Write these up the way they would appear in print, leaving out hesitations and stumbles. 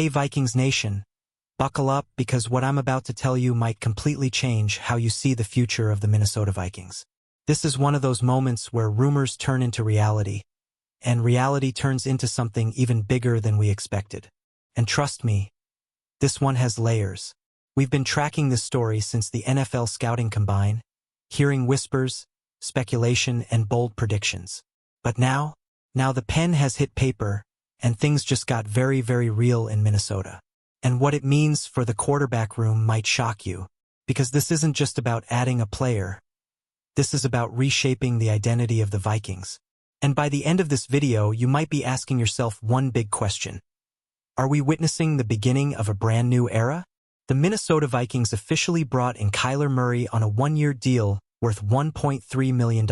Hey Vikings Nation, buckle up because what I'm about to tell you might completely change how you see the future of the Minnesota Vikings. This is one of those moments where rumors turn into reality, and reality turns into something even bigger than we expected. And trust me, this one has layers. We've been tracking this story since the NFL Scouting Combine, hearing whispers, speculation, and bold predictions. But now the pen has hit paper, and things just got very, very real in Minnesota. And what it means for the quarterback room might shock you, because this isn't just about adding a player. This is about reshaping the identity of the Vikings. And by the end of this video, you might be asking yourself one big question. Are we witnessing the beginning of a brand new era? The Minnesota Vikings officially brought in Kyler Murray on a one-year deal worth $1.3 million,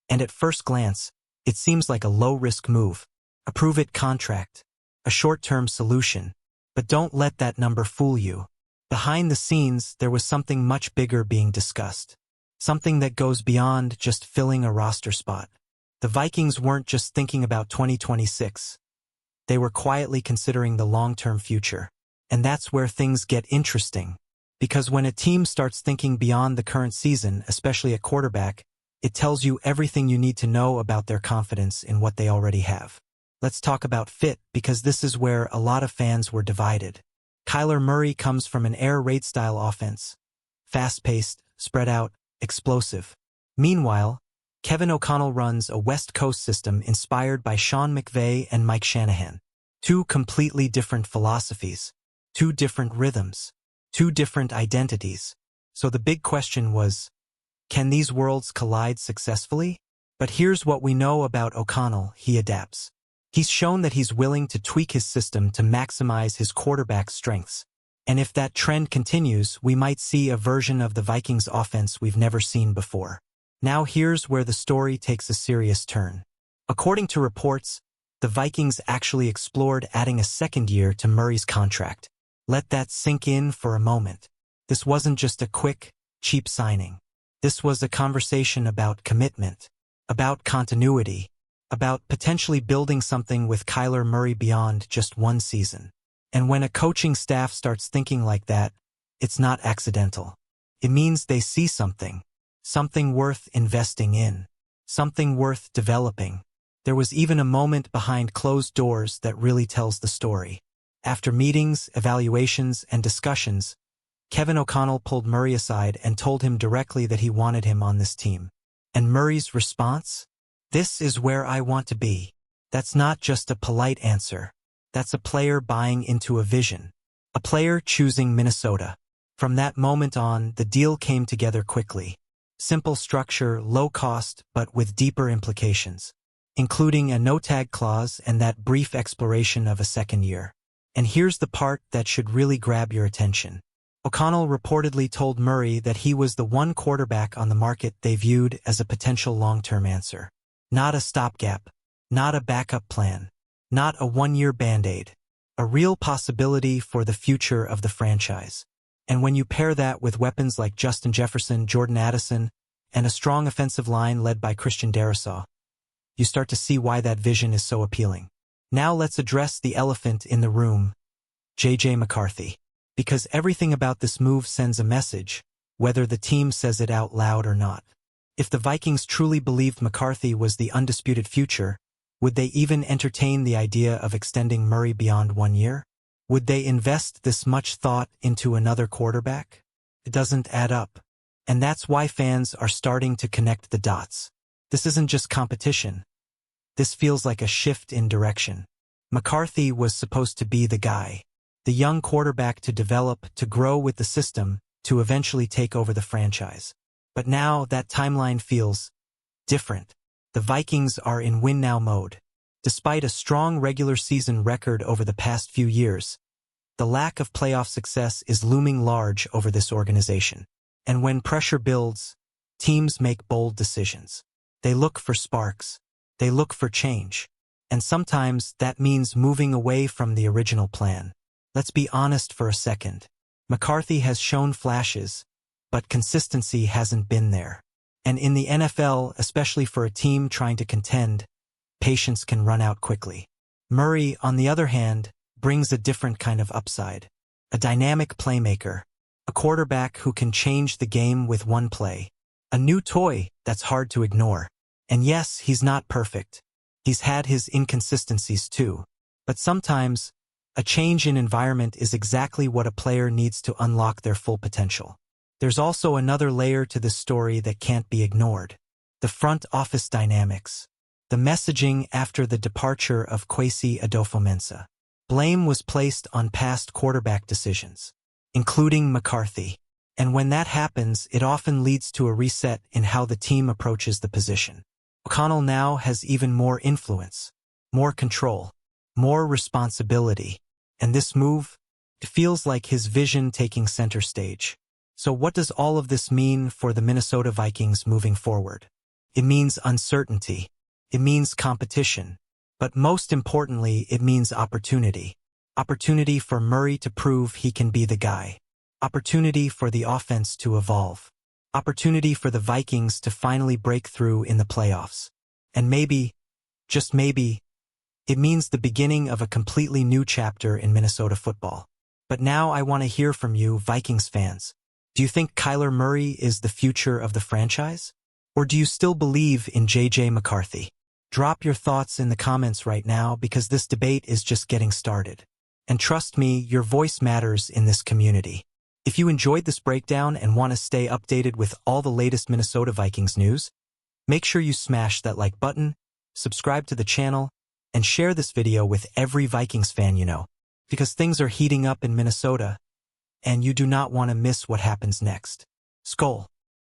and at first glance, it seems like a low-risk move. A prove-it contract, a short-term solution. But don't let that number fool you. Behind the scenes, there was something much bigger being discussed. Something that goes beyond just filling a roster spot. The Vikings weren't just thinking about 2026. They were quietly considering the long-term future. And that's where things get interesting. Because when a team starts thinking beyond the current season, especially at quarterback, it tells you everything you need to know about their confidence in what they already have. Let's talk about fit, because this is where a lot of fans were divided. Kyler Murray comes from an air raid style offense. Fast-paced, spread out, explosive. Meanwhile, Kevin O'Connell runs a West Coast system inspired by Sean McVay and Mike Shanahan. Two completely different philosophies. Two different rhythms. Two different identities. So the big question was, can these worlds collide successfully? But here's what we know about O'Connell: he adapts. He's shown that he's willing to tweak his system to maximize his quarterback's strengths. And if that trend continues, we might see a version of the Vikings offense we've never seen before. Now here's where the story takes a serious turn. According to reports, the Vikings actually explored adding a second year to Murray's contract. Let that sink in for a moment. This wasn't just a quick, cheap signing. This was a conversation about commitment, about continuity, about potentially building something with Kyler Murray beyond just one season. And when a coaching staff starts thinking like that, it's not accidental. It means they see something worth investing in, something worth developing. There was even a moment behind closed doors that really tells the story. After meetings, evaluations, and discussions, Kevin O'Connell pulled Murray aside and told him directly that he wanted him on this team. And Murray's response? "This is where I want to be." That's not just a polite answer. That's a player buying into a vision. A player choosing Minnesota. From that moment on, the deal came together quickly. Simple structure, low cost, but with deeper implications, including a no-tag clause and that brief exploration of a second year. And here's the part that should really grab your attention. O'Connell reportedly told Murray that he was the one quarterback on the market they viewed as a potential long-term answer. Not a stopgap, not a backup plan, not a one-year Band-Aid. A real possibility for the future of the franchise. And when you pair that with weapons like Justin Jefferson, Jordan Addison, and a strong offensive line led by Christian Darrisaw, you start to see why that vision is so appealing. Now let's address the elephant in the room, J.J. McCarthy. Because everything about this move sends a message, whether the team says it out loud or not. If the Vikings truly believed McCarthy was the undisputed future, would they even entertain the idea of extending Murray beyond 1 year? Would they invest this much thought into another quarterback? It doesn't add up. And that's why fans are starting to connect the dots. This isn't just competition. This feels like a shift in direction. McCarthy was supposed to be the guy. The young quarterback to develop, to grow with the system, to eventually take over the franchise. But now that timeline feels different. The Vikings are in win-now mode. Despite a strong regular season record over the past few years, the lack of playoff success is looming large over this organization. And when pressure builds, teams make bold decisions. They look for sparks. They look for change. And sometimes that means moving away from the original plan. Let's be honest for a second. McCarthy has shown flashes, but consistency hasn't been there. And in the NFL, especially for a team trying to contend, patience can run out quickly. Murray, on the other hand, brings a different kind of upside. A dynamic playmaker. A quarterback who can change the game with one play. A new toy that's hard to ignore. And yes, he's not perfect. He's had his inconsistencies too. But sometimes, a change in environment is exactly what a player needs to unlock their full potential. There's also another layer to this story that can't be ignored. The front office dynamics. The messaging after the departure of Kwesi Adofo-Mensah. Blame was placed on past quarterback decisions, including McCarthy. And when that happens, it often leads to a reset in how the team approaches the position. O'Connell now has even more influence, more control, more responsibility. And this move, it feels like his vision taking center stage. So what does all of this mean for the Minnesota Vikings moving forward? It means uncertainty. It means competition. But most importantly, it means opportunity. Opportunity for Murray to prove he can be the guy. Opportunity for the offense to evolve. Opportunity for the Vikings to finally break through in the playoffs. And maybe, just maybe, it means the beginning of a completely new chapter in Minnesota football. But now I want to hear from you, Vikings fans. Do you think Kyler Murray is the future of the franchise? Or do you still believe in J.J. McCarthy? Drop your thoughts in the comments right now because this debate is just getting started. And trust me, your voice matters in this community. If you enjoyed this breakdown and want to stay updated with all the latest Minnesota Vikings news, make sure you smash that like button, subscribe to the channel, and share this video with every Vikings fan you know, because things are heating up in Minnesota, and you do not want to miss what happens next. Skol.